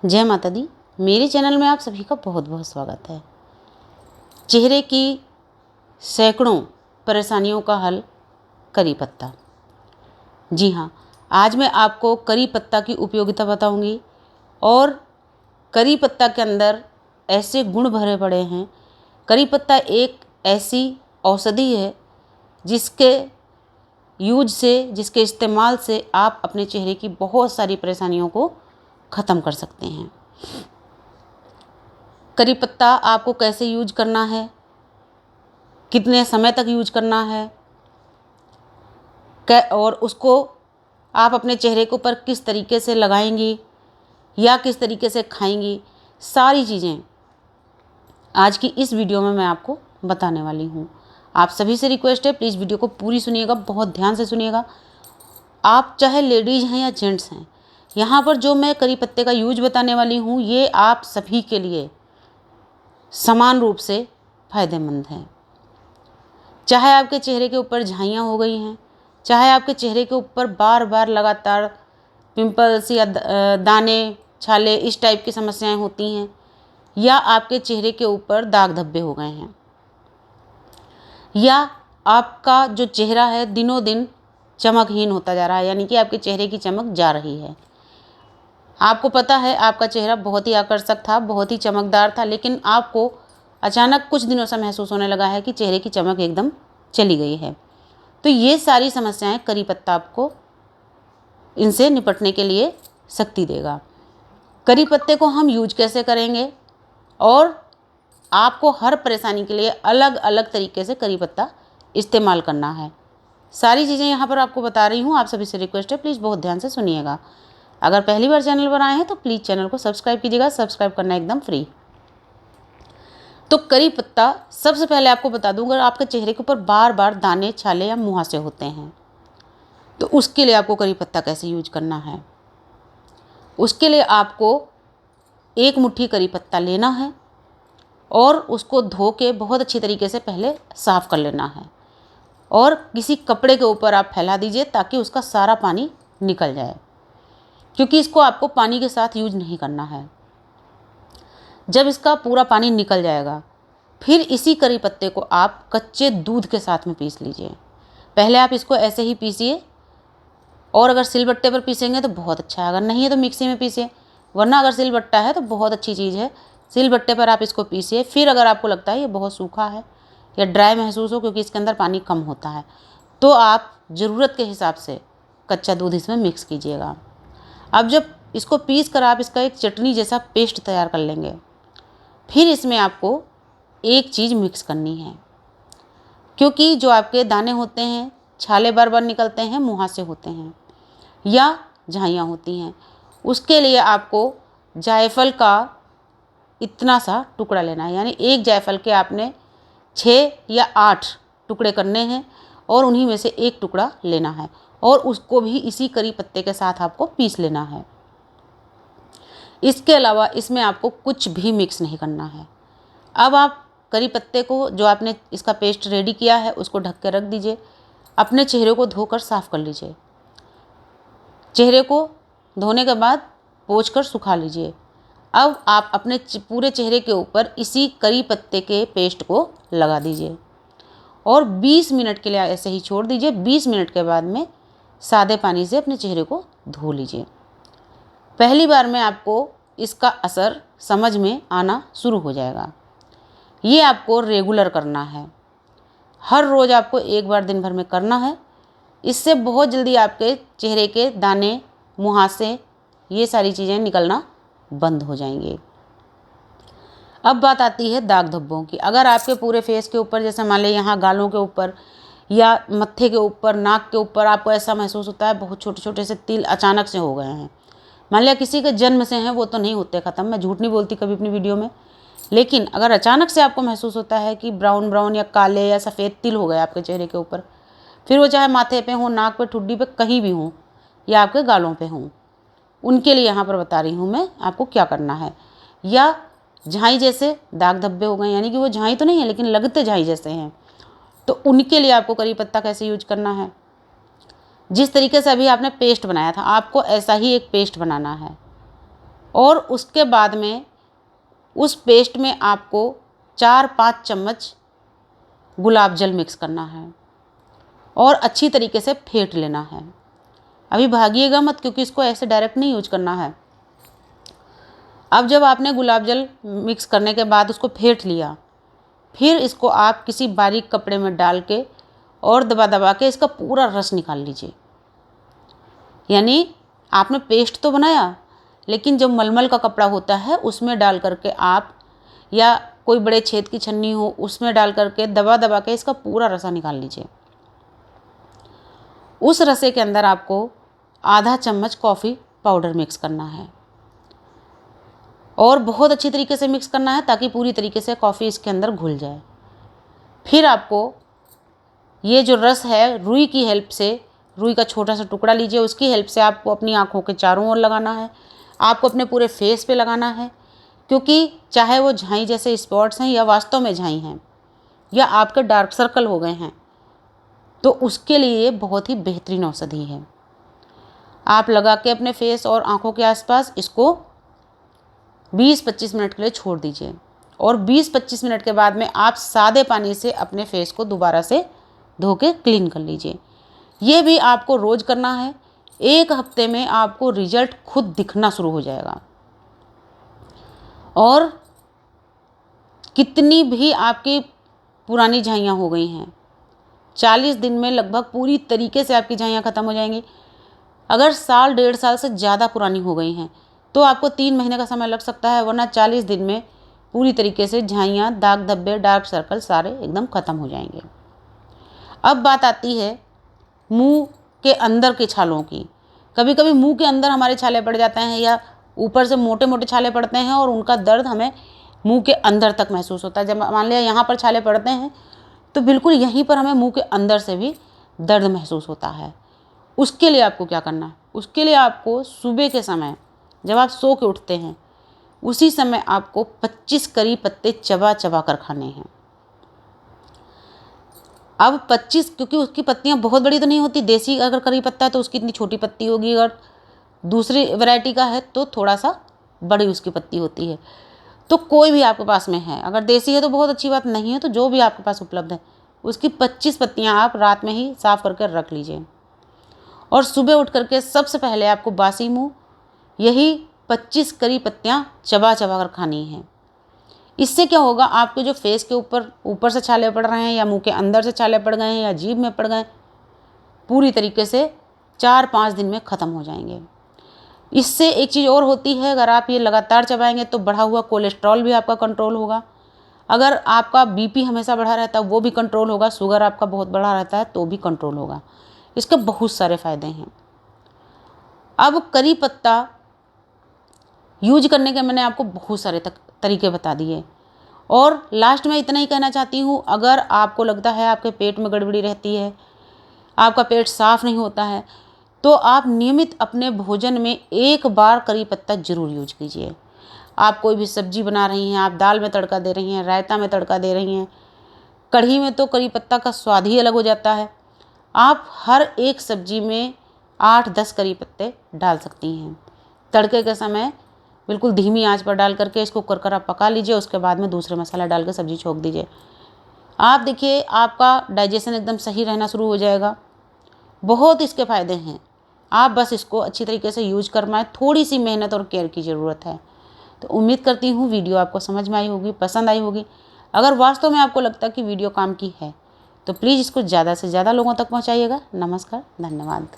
जय माता दी। मेरे चैनल में आप सभी का बहुत बहुत स्वागत है। चेहरे की सैकड़ों परेशानियों का हल करी पत्ता। जी हाँ, आज मैं आपको करी पत्ता की उपयोगिता बताऊंगी और करी पत्ता के अंदर ऐसे गुण भरे पड़े हैं। करी पत्ता एक ऐसी औषधि है जिसके जिसके इस्तेमाल से आप अपने चेहरे की बहुत सारी परेशानियों को ख़त्म कर सकते हैं। करी पत्ता आपको कैसे यूज करना है, कितने समय तक यूज करना है और उसको आप अपने चेहरे के ऊपर किस तरीके से लगाएंगी या किस तरीके से खाएंगी, सारी चीज़ें आज की इस वीडियो में मैं आपको बताने वाली हूँ। आप सभी से रिक्वेस्ट है, प्लीज़ वीडियो को पूरी सुनिएगा, बहुत ध्यान से सुनिएगा। आप चाहे लेडीज़ हैं या जेंट्स हैं, यहाँ पर जो मैं करी पत्ते का यूज बताने वाली हूँ ये आप सभी के लिए समान रूप से फ़ायदेमंद है। चाहे आपके चेहरे के ऊपर झाइयाँ हो गई हैं, चाहे आपके चेहरे के ऊपर बार बार लगातार पिंपल्स या दाने छाले इस टाइप की समस्याएं होती हैं, या आपके चेहरे के ऊपर दाग धब्बे हो गए हैं, या आपका जो चेहरा है दिनों दिन चमकहीन होता जा रहा है, यानी कि आपके चेहरे की चमक जा रही है। आपको पता है आपका चेहरा बहुत ही आकर्षक था, बहुत ही चमकदार था, लेकिन आपको अचानक कुछ दिनों से महसूस होने लगा है कि चेहरे की चमक एकदम चली गई है। तो ये सारी समस्याएं करी पत्ता आपको इनसे निपटने के लिए शक्ति देगा। करी पत्ते को हम यूज कैसे करेंगे और आपको हर परेशानी के लिए अलग अलग तरीके से करी पत्ता इस्तेमाल करना है, सारी चीज़ें यहाँ पर आपको बता रही हूँ। आप सभी से रिक्वेस्ट है, प्लीज़ बहुत ध्यान से सुनिएगा। अगर पहली बार चैनल पर आए हैं तो प्लीज़ चैनल को सब्सक्राइब कीजिएगा, सब्सक्राइब करना एकदम फ्री। तो करी पत्ता सबसे पहले आपको बता दूं, अगर आपके चेहरे के ऊपर बार बार दाने छाले या मुहासे होते हैं तो उसके लिए आपको करी पत्ता कैसे यूज करना है। उसके लिए आपको एक मुट्ठी करी पत्ता लेना है और उसको धो के बहुत अच्छी तरीके से पहले साफ़ कर लेना है और किसी कपड़े के ऊपर आप फैला दीजिए ताकि उसका सारा पानी निकल जाए, क्योंकि इसको आपको पानी के साथ यूज नहीं करना है। जब इसका पूरा पानी निकल जाएगा फिर इसी करी पत्ते को आप कच्चे दूध के साथ में पीस लीजिए। पहले आप इसको ऐसे ही पीसिए और अगर सिलबट्टे पर पीसेंगे तो बहुत अच्छा है, अगर नहीं है तो मिक्सी में पीसिए, वरना अगर सिलबट्टा है तो बहुत अच्छी चीज़ है, सिलबट्टे पर आप इसको पीसिए। फिर अगर आपको लगता है ये बहुत सूखा है या ड्राई महसूस हो क्योंकि इसके अंदर पानी कम होता है तो आप ज़रूरत के हिसाब से कच्चा दूध इसमें मिक्स कीजिएगा। अब जब इसको पीस कर आप इसका एक चटनी जैसा पेस्ट तैयार कर लेंगे, फिर इसमें आपको एक चीज़ मिक्स करनी है, क्योंकि जो आपके दाने होते हैं, छाले बार बार निकलते हैं, मुहासे होते हैं या झाइयाँ होती हैं, उसके लिए आपको जायफल का इतना सा टुकड़ा लेना है। यानी एक जायफल के आपने 6 या 8 टुकड़े करने हैं और उन्हीं में से एक टुकड़ा लेना है और उसको भी इसी करी पत्ते के साथ आपको पीस लेना है। इसके अलावा इसमें आपको कुछ भी मिक्स नहीं करना है। अब आप करी पत्ते को जो आपने इसका पेस्ट रेडी किया है उसको ढक के रख दीजिए। अपने चेहरे को धोकर साफ़ कर लीजिए। चेहरे को धोने के बाद पोंछ कर सुखा लीजिए। अब आप अपने पूरे चेहरे के ऊपर इसी करी पत्ते के पेस्ट को लगा दीजिए और 20 मिनट के लिए ऐसे ही छोड़ दीजिए। 20 मिनट के बाद में सादे पानी से अपने चेहरे को धो लीजिए। पहली बार में आपको इसका असर समझ में आना शुरू हो जाएगा। ये आपको रेगुलर करना है, हर रोज़ आपको एक बार दिन भर में करना है। इससे बहुत जल्दी आपके चेहरे के दाने, मुहासे, ये सारी चीज़ें निकलना बंद हो जाएंगी। अब बात आती है दाग धब्बों की। अगर आपके पूरे फेस के ऊपर, जैसे मान लें यहाँ गालों के ऊपर या मत्थे के ऊपर, नाक के ऊपर आपको ऐसा महसूस होता है बहुत छोटे छोटे से तिल अचानक से हो गए हैं, मान लिया किसी के जन्म से हैं, वो तो नहीं होते ख़त्म, मैं झूठ नहीं बोलती कभी अपनी वीडियो में, लेकिन अगर अचानक से आपको महसूस होता है कि ब्राउन ब्राउन या काले या सफ़ेद तिल हो गए आपके चेहरे के ऊपर, फिर वो चाहे माथे पे हो, नाक पे, ठुड्डी पे, कहीं भी हो या आपके गालों पे हों, उनके लिए यहाँ पर बता रही हूँ मैं आपको क्या करना है। या झाई जैसे दाग धब्बे हो गए, यानी कि वो झाई तो नहीं है लेकिन लगते झाई जैसे हैं, तो उनके लिए आपको करी पत्ता कैसे यूज करना है। जिस तरीके से अभी आपने पेस्ट बनाया था, आपको ऐसा ही एक पेस्ट बनाना है और उसके बाद में उस पेस्ट में आपको 4-5 चम्मच गुलाब जल मिक्स करना है और अच्छी तरीके से फेंट लेना है। अभी भागिएगा मत, क्योंकि इसको ऐसे डायरेक्ट नहीं यूज करना है। अब जब आपने गुलाब जल मिक्स करने के बाद उसको फेंट लिया, फिर इसको आप किसी बारीक कपड़े में डाल के और दबा दबा के इसका पूरा रस निकाल लीजिए। यानी आपने पेस्ट तो बनाया, लेकिन जो मलमल का कपड़ा होता है उसमें डाल करके आप, या कोई बड़े छेद की छन्नी हो उसमें डाल करके दबा दबा के इसका पूरा रसा निकाल लीजिए। उस रसे के अंदर आपको आधा चम्मच कॉफ़ी पाउडर मिक्स करना है और बहुत अच्छी तरीके से मिक्स करना है ताकि पूरी तरीके से कॉफ़ी इसके अंदर घुल जाए। फिर आपको ये जो रस है रुई की हेल्प से, रुई का छोटा सा टुकड़ा लीजिए, उसकी हेल्प से आपको अपनी आँखों के चारों ओर लगाना है। आपको अपने पूरे फेस पे लगाना है, क्योंकि चाहे वो झाई जैसे स्पॉट्स हैं या वास्तव में झाई हैं या आपके डार्क सर्कल हो गए हैं, तो उसके लिए ये बहुत ही बेहतरीन औषधि है। आप लगा के अपने फेस और आँखों के आसपास इसको 20-25 मिनट के लिए छोड़ दीजिए और 20-25 मिनट के बाद में आप सादे पानी से अपने फेस को दोबारा से धो के क्लीन कर लीजिए। ये भी आपको रोज़ करना है। 1 हफ्ते में आपको रिजल्ट खुद दिखना शुरू हो जाएगा और कितनी भी आपकी पुरानी झाइयाँ हो गई हैं, 40 दिन में लगभग पूरी तरीके से आपकी झाइयाँ ख़त्म हो जाएंगी। अगर साल 1.5 साल से ज़्यादा पुरानी हो गई हैं तो आपको 3 महीने का समय लग सकता है, वरना 40 दिन में पूरी तरीके से झाइयाँ, दाग धब्बे, डार्क सर्कल सारे एकदम ख़त्म हो जाएंगे। अब बात आती है मुंह के अंदर के छालों की। कभी कभी मुंह के अंदर हमारे छाले पड़ जाते हैं या ऊपर से मोटे मोटे छाले पड़ते हैं और उनका दर्द हमें मुंह के अंदर तक महसूस होता है। जब मान लिया यहाँ पर छाले पड़ते हैं तो बिल्कुल यहीं पर हमें मुंह के अंदर से भी दर्द महसूस होता है। उसके लिए आपको क्या करना है? उसके लिए आपको सुबह के समय जब आप सो के उठते हैं उसी समय आपको 25 करी पत्ते चबा चबा कर खाने हैं। अब 25, क्योंकि उसकी पत्तियां बहुत बड़ी तो नहीं होती। देसी अगर करी पत्ता है तो उसकी इतनी छोटी पत्ती होगी, अगर दूसरी वैरायटी का है तो थोड़ा सा बड़ी उसकी पत्ती होती है। तो कोई भी आपके पास में है, अगर देसी है तो बहुत अच्छी बात, नहीं है तो जो भी आपके पास उपलब्ध है उसकी 25 पत्तियां आप रात में ही साफ़ करके रख लीजिए और सुबह उठ करके सबसे पहले आपको बासी मुँह यही 25 करी पत्तियां चबा चबा कर खानी है। इससे क्या होगा, आपके जो फेस के ऊपर से छाले पड़ रहे हैं या मुंह के अंदर से छाले पड़ गए हैं या जीभ में पड़ गए, पूरी तरीके से 4-5 दिन में ख़त्म हो जाएंगे। इससे एक चीज़ और होती है, अगर आप ये लगातार चबाएंगे तो बढ़ा हुआ कोलेस्ट्रॉल भी आपका कंट्रोल होगा। अगर आपका बीपी हमेशा बढ़ा रहता है वो भी कंट्रोल होगा। शुगर आपका बहुत बढ़ा रहता है तो भी कंट्रोल होगा। इसके बहुत सारे फ़ायदे हैं। अब करी पत्ता यूज करने के मैंने आपको बहुत सारे तरीके बता दिए और लास्ट में इतना ही कहना चाहती हूँ, अगर आपको लगता है आपके पेट में गड़बड़ी रहती है, आपका पेट साफ़ नहीं होता है, तो आप नियमित अपने भोजन में 1 बार करी पत्ता ज़रूर यूज कीजिए। आप कोई भी सब्जी बना रही हैं, आप दाल में तड़का दे रही हैं, रायता में तड़का दे रही हैं, कढ़ी में तो करी पत्ता का स्वाद ही अलग हो जाता है। आप हर एक सब्जी में 8-10 करी पत्ते डाल सकती हैं। तड़के के समय बिल्कुल धीमी आंच पर डाल करके इसको करकरा पका लीजिए, उसके बाद में दूसरे मसाला डाल कर सब्जी छोंक दीजिए। आप देखिए आपका डाइजेशन एकदम सही रहना शुरू हो जाएगा। बहुत इसके फ़ायदे हैं। आप बस इसको अच्छी तरीके से यूज कर पाएँ, थोड़ी सी मेहनत और केयर की ज़रूरत है। तो उम्मीद करती हूँ वीडियो आपको समझ में आई होगी, पसंद आई होगी। अगर वास्तव में आपको लगता है कि वीडियो काम की है तो प्लीज़ इसको ज़्यादा से ज़्यादा लोगों तक पहुँचाइएगा। नमस्कार, धन्यवाद।